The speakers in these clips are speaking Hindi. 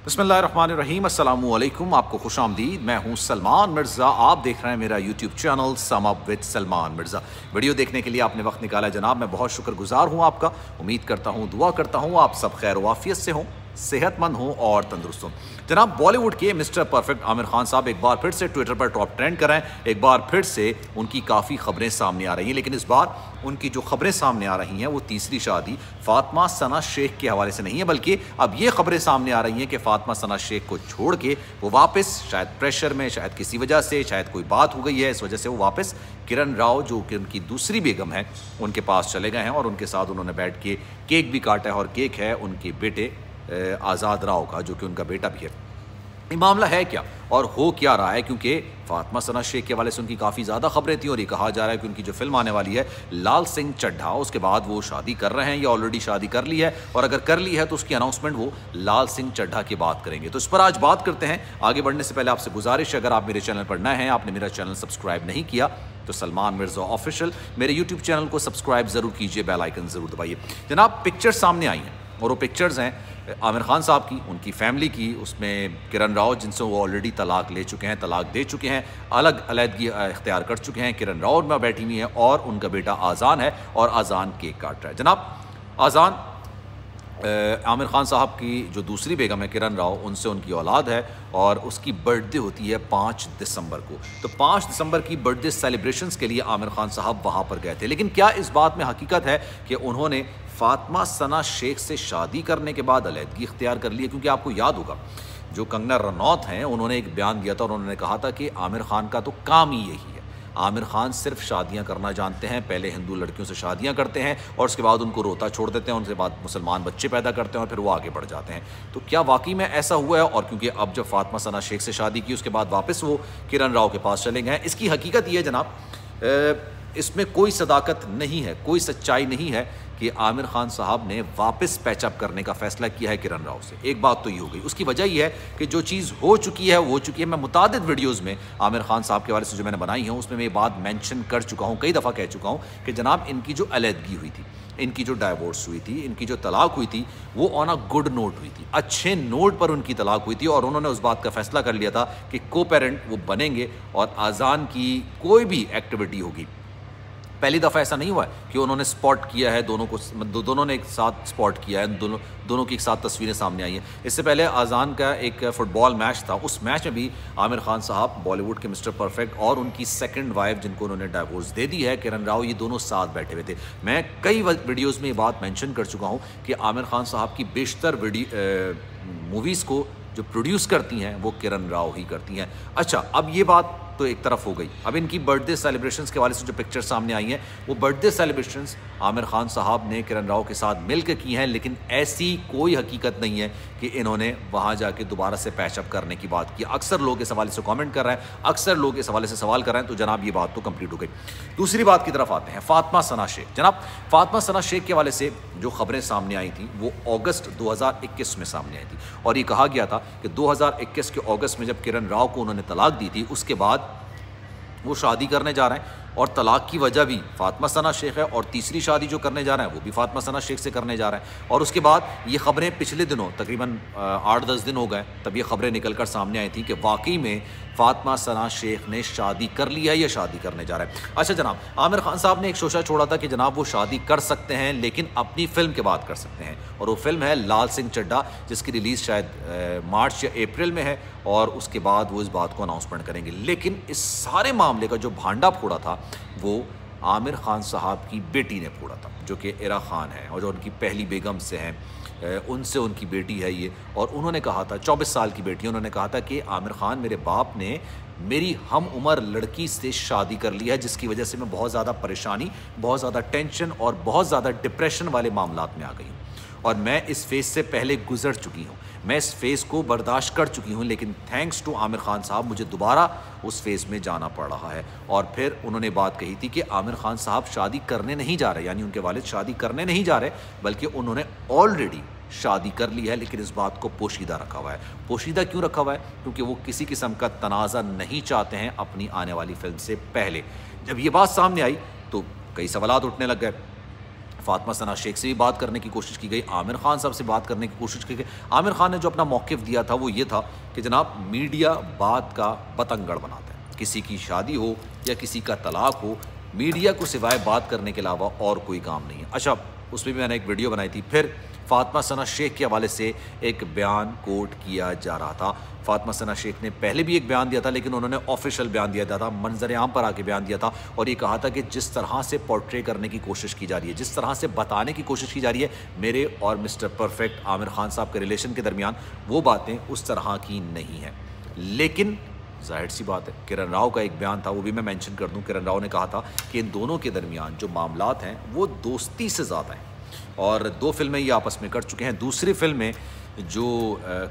बिस्मिल्लाहिर्रहमानिर्रहीम, अस्सलामुअलैकुम। आपको खुशामदीद। मैं हूं सलमान मिर्ज़ा। आप देख रहे हैं मेरा YouTube channel sum up with Salman Mirza. Video देखने के लिए आपने वक्त निकाला जनाब, मैं बहुत शुक्रगुजार हूं आपका। उम्मीद करता हूं, दुआ करता हूं आप सब खैर वाफियत से हों, सेहतमंद हों और तंदुरुस्त हों। जनाब, बॉलीवुड के मिस्टर परफेक्ट आमिर खान साहब एक बार फिर से ट्विटर पर टॉप ट्रेंड कर रहे हैं। एक बार फिर से उनकी काफ़ी खबरें सामने आ रही हैं, लेकिन इस बार उनकी जो खबरें सामने आ रही हैं वो तीसरी शादी फातिमा सना शेख के हवाले से नहीं है, बल्कि अब ये खबरें सामने आ रही हैं कि फातिमा सना शेख को छोड़ के वो वापस शायद प्रेशर में, शायद किसी वजह से, शायद कोई बात हो गई है, इस वजह से वो वापस किरण राव जो कि उनकी दूसरी बेगम है उनके पास चले गए हैं और उनके साथ उन्होंने बैठ के केक भी काटा है। और केक है उनके बेटे आज़ाद राव का, जो कि उनका बेटा भी है। ये मामला है क्या और हो क्या रहा है, क्योंकि फातिमा सना शेख के हवाले से उनकी काफ़ी ज़्यादा खबरें थी और ये कहा जा रहा है कि उनकी जो फिल्म आने वाली है लाल सिंह चड्ढा, उसके बाद वो शादी कर रहे हैं या ऑलरेडी शादी कर ली है, और अगर कर ली है तो उसकी अनाउंसमेंट वो लाल सिंह चड्ढा की बात करेंगे। तो इस पर आज बात करते हैं। आगे बढ़ने से पहले आपसे गुजारिश है, अगर आप मेरे चैनल पर नए हैं, आपने मेरा चैनल सब्सक्राइब नहीं किया तो सलमान मिर्ज़ा ऑफिशियल मेरे यूट्यूब चैनल को सब्सक्राइब ज़रूर कीजिए, बेल आइकन ज़रूर दबाइए। जनाब, पिक्चर्स सामने आई हैं और वो पिक्चर्स हैं आमिर खान साहब की, उनकी फैमिली की। उसमें किरण राव, जिनसे वो ऑलरेडी तलाक ले चुके हैं, तलाक दे चुके हैं, अलग अलहदगी इख्तियार कर चुके हैं। किरण राव में बैठी हुई है और उनका बेटा आज़ान है और आज़ान केक काट रहा है। जनाब, आज़ान आमिर खान साहब की जो दूसरी बेगम है किरण राव, उनसे उनकी औलाद है और उसकी बर्थडे होती है 5 दिसंबर को। तो 5 दिसंबर की बर्थडे सेलिब्रेशंस के लिए आमिर खान साहब वहाँ पर गए थे। लेकिन क्या इस बात में हकीकत है कि उन्होंने फातिमा सना शेख से शादी करने के बाद अलहदगी इख्तियार कर ली है? क्योंकि आपको याद होगा जो कंगना रनौत हैं, उन्होंने एक बयान दिया था और उन्होंने कहा था कि आमिर खान का तो काम ही यही है, आमिर खान सिर्फ शादियां करना जानते हैं। पहले हिंदू लड़कियों से शादियां करते हैं और उसके बाद उनको रोता छोड़ देते हैं, उनके बाद मुसलमान बच्चे पैदा करते हैं और फिर वो आगे बढ़ जाते हैं। तो क्या वाकई में ऐसा हुआ है? और क्योंकि अब जब फातिमा सना शेख से शादी की, उसके बाद वापस वो किरण राव के पास चले गए। इसकी हकीकत ये है जनाब, इसमें कोई सदाकत नहीं है, कोई सच्चाई नहीं है कि आमिर खान साहब ने वापस पैचअप करने का फैसला किया है किरण राव से। एक बात तो ये हो गई, उसकी वजह यह है कि जो चीज़ हो चुकी है वो हो चुकी है। मैं मुतादिद वीडियोज़ में आमिर खान साहब के हवाले से जो मैंने बनाई है उसमें मैं ये बात मेंशन कर चुका हूँ, कई दफ़ा कह चुका हूँ कि जनाब, इनकी जो अलहदगी हुई थी, इनकी जो डाइवोर्स हुई थी, इनकी जो तलाक हुई थी, वो ऑन अ गुड नोट हुई थी, अच्छे नोट पर उनकी तलाक हुई थी। और उन्होंने उस बात का फैसला कर लिया था कि को पेरेंट वो बनेंगे और आज़ान की कोई भी एक्टिविटी होगी। पहली दफ़ा ऐसा नहीं हुआ है कि उन्होंने स्पॉट किया है दोनों को, दोनों ने एक साथ स्पॉट किया है, दोनों की एक साथ तस्वीरें सामने आई हैं। इससे पहले आज़ान का एक फ़ुटबॉल मैच था, उस मैच में भी आमिर खान साहब, बॉलीवुड के मिस्टर परफेक्ट, और उनकी सेकंड वाइफ जिनको उन्होंने डाइवोर्स दे दी है, किरण राव, ये दोनों साथ बैठे हुए थे। मैं कई वीडियोज़ में ये बात मैंशन कर चुका हूँ कि आमिर खान साहब की बेशतर मूवीज़ को जो प्रोड्यूस करती हैं वो किरण राव ही करती हैं। अच्छा, अब ये बात तो एक तरफ हो गई। अब इनकी बर्थडे सेलिब्रेशंस के हवाले से जो पिक्चर सामने आई हैं, वो बर्थडे सेलिब्रेशंस आमिर खान साहब ने किरण राव के साथ मिलकर की हैं, लेकिन ऐसी कोई हकीकत नहीं है कि इन्होंने वहाँ जाके दोबारा से पैचअप करने की बात की। अक्सर लोग इस हवाले से कमेंट कर रहे हैं, अक्सर लोग इस हवाले से सवाल कर रहे हैं। तो जनाब, ये बात तो कंप्लीट हो गई। दूसरी बात की तरफ आते हैं, फातिमा सना शेख। जनाब, फातिमा सना शेख के हवाले से जो खबरें सामने आई थी वो अगस्त 2021 में सामने आई थी और ये कहा गया था कि 2021 के अगस्त में जब किरण राव को उन्होंने तलाक दी थी, उसके बाद वो शादी करने जा रहे हैं और तलाक की वजह भी फातिमा सना शेख है और तीसरी शादी जो करने जा रहे हैं वो भी फातिमा सना शेख से करने जा रहे हैं। और उसके बाद ये खबरें पिछले दिनों तकरीबन 8-10 दिन हो गए, तब ये खबरें निकल कर सामने आई थी कि वाकई में फातिमा सना शेख ने शादी कर ली है या शादी करने जा रहा है। अच्छा जनाब, आमिर खान साहब ने एक शोशा छोड़ा था कि जनाब वो शादी कर सकते हैं लेकिन अपनी फिल्म के बाद कर सकते हैं, और वो फिल्म है लाल सिंह चड्ढा, जिसकी रिलीज़ शायद मार्च या अप्रैल में है और उसके बाद वो इस बात को अनाउंसमेंट करेंगे। लेकिन इस सारे मामले का जो भांडा फोड़ा था वो आमिर खान साहब की बेटी ने फोड़ा था, जो कि इरा खान है और जो उनकी पहली बेगम से हैं, उनसे उनकी बेटी है ये। और उन्होंने कहा था, 24 साल की बेटी, उन्होंने कहा था कि आमिर खान, मेरे बाप ने मेरी हम उम्र लड़की से शादी कर ली है, जिसकी वजह से मैं बहुत ज़्यादा परेशानी, बहुत ज़्यादा टेंशन और बहुत ज़्यादा डिप्रेशन वाले मामलात में आ गई हूँ और मैं इस फेज़ से पहले गुजर चुकी हूँ, मैं इस फेज़ को बर्दाश्त कर चुकी हूँ, लेकिन थैंक्स टू आमिर खान साहब मुझे दोबारा उस फेज़ में जाना पड़ रहा है। और फिर उन्होंने बात कही थी कि आमिर खान साहब शादी करने नहीं जा रहे, यानी उनके वालिद शादी करने नहीं जा रहे, बल्कि उन्होंने ऑलरेडी शादी कर ली है, लेकिन इस बात को पोशीदा रखा हुआ है। पोशीदा क्यों रखा हुआ है? क्योंकि वो किसी किस्म का तनाज़ा नहीं चाहते हैं अपनी आने वाली फिल्म से पहले। जब ये बात सामने आई तो कई सवालात उठने लग गए। फातिमा सना शेख से भी बात करने की कोशिश की गई, आमिर खान साहब से बात करने की कोशिश की गई। आमिर खान ने जो अपना मौक़िफ़ दिया था वो ये था कि जनाब मीडिया बात का बतंगड़ बनाता है। किसी की शादी हो या किसी का तलाक हो, मीडिया को सिवाय बात करने के अलावा और कोई काम नहीं है। अच्छा, उसमें भी मैंने एक वीडियो बनाई थी। फिर फातिमा सना शेख के हवाले से एक बयान कोट किया जा रहा था। फातिमा सना शेख ने पहले भी एक बयान दिया था, लेकिन उन्होंने ऑफिशियल बयान दिया था, मंजर आम पर आके बयान दिया था और ये कहा था कि जिस तरह से पोर्ट्रे करने की कोशिश की जा रही है, जिस तरह से बताने की कोशिश की जा रही है मेरे और मिस्टर परफेक्ट आमिर खान साहब के रिलेशन के दरमियान, वो बातें उस तरह की नहीं हैं। लेकिन जाहिर सी बात है, किरण राव का एक बयान था, वो भी मैं मेंशन कर दूं। किरण राव ने कहा था कि इन दोनों के दरमियान जो मामलात हैं वो दोस्ती से ज़्यादा हैं और 2 फिल्में ये आपस में कर चुके हैं। दूसरी फिल्म में जो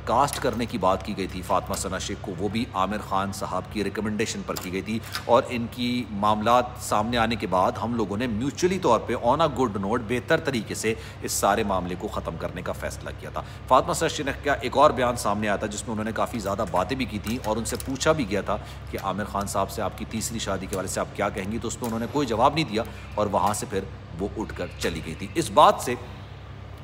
कास्ट करने की बात की गई थी फातिमा सना शेख को, वो भी आमिर खान साहब की रिकमेंडेशन पर की गई थी और इनकी मामलात सामने आने के बाद हम लोगों ने म्यूचुअली तौर पे ऑन अ गुड नोट बेहतर तरीके से इस सारे मामले को ख़त्म करने का फैसला किया था। फातिमा सना शेख का एक और बयान सामने आया था जिसमें उन्होंने काफ़ी ज़्यादा बातें भी की थी और उनसे पूछा भी गया था कि आमिर खान साहब से आपकी तीसरी शादी के हवाले से आप क्या कहेंगी, तो उस पर उन्होंने कोई जवाब नहीं दिया और वहाँ से फिर वो उठकर चली गई थी। इस बात से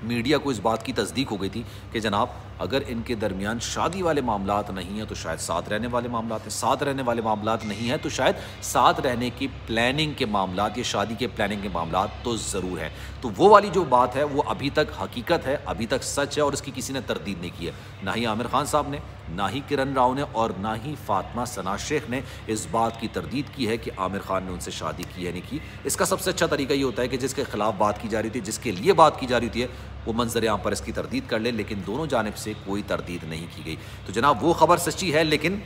मीडिया को इस बात की तस्दीक हो गई थी कि जनाब अगर इनके दरमियान शादी वाले मामलात नहीं हैं तो शायद साथ रहने वाले मामलात हैं, साथ रहने वाले मामलात नहीं हैं तो शायद साथ रहने की प्लानिंग के मामलात या शादी के प्लानिंग के मामलात तो ज़रूर हैं। तो वो वाली जो बात है वो अभी तक हकीकत है, अभी तक सच है और इसकी किसी ने तरदीद नहीं की है, ना ही आमिर खान साहब ने, ना ही किरण राव ने और ना ही फातिमा सना शेख ने इस बात की तरदीद की है कि आमिर खान ने उनसे शादी की है नहीं की। इसका सबसे अच्छा तरीका ये होता है कि जिसके खिलाफ बात की जा रही थी, जिसके लिए बात की जा रही थी, वो मंजर आम पर इसकी तरदीद कर ले, लेकिन दोनों जानिब से कोई तरदीद नहीं की गई। तो जनाब वो खबर सच्ची है, लेकिन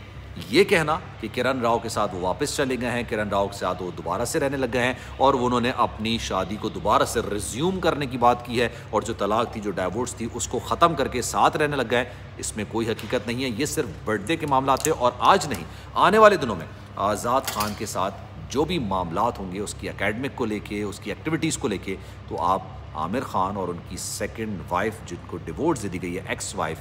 ये कहना कि किरण राव के साथ वो वापस चले गए हैं, किरण राव के साथ वो दोबारा से रहने लग गए हैं और उन्होंने अपनी शादी को दोबारा से रिज्यूम करने की बात की है और जो तलाक थी, जो डाइवोर्स थी, उसको ख़त्म करके साथ रहने लग गए, इसमें कोई हकीकत नहीं है। ये सिर्फ बर्थडे के मामला थे और आज नहीं, आने वाले दिनों में आज़ाद खान के साथ जो भी मामलात होंगे उसकी एकेडमिक को लेके, उसकी एक्टिविटीज़ को लेके, तो आप आमिर खान और उनकी सेकंड वाइफ जिनको डिवोर्स दे दी गई है, एक्स वाइफ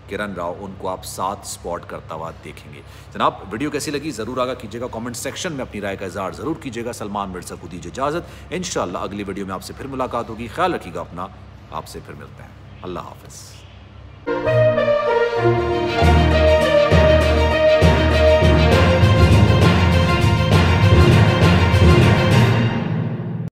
किरण राव, उनको आप साथ स्पॉट करता हुआ देखेंगे। जनाब वीडियो कैसी लगी ज़रूर आगा कीजिएगा, कमेंट सेक्शन में अपनी राय का इज़हार ज़रूर कीजिएगा। सलमान मिर्ज़ा को दीजिए इजाज़त, इंशाअल्लाह अगली वीडियो में आपसे फिर मुलाकात होगी। ख्याल रखिएगा अपना, आपसे फिर मिलते हैं। अल्लाह हाफ़िज़।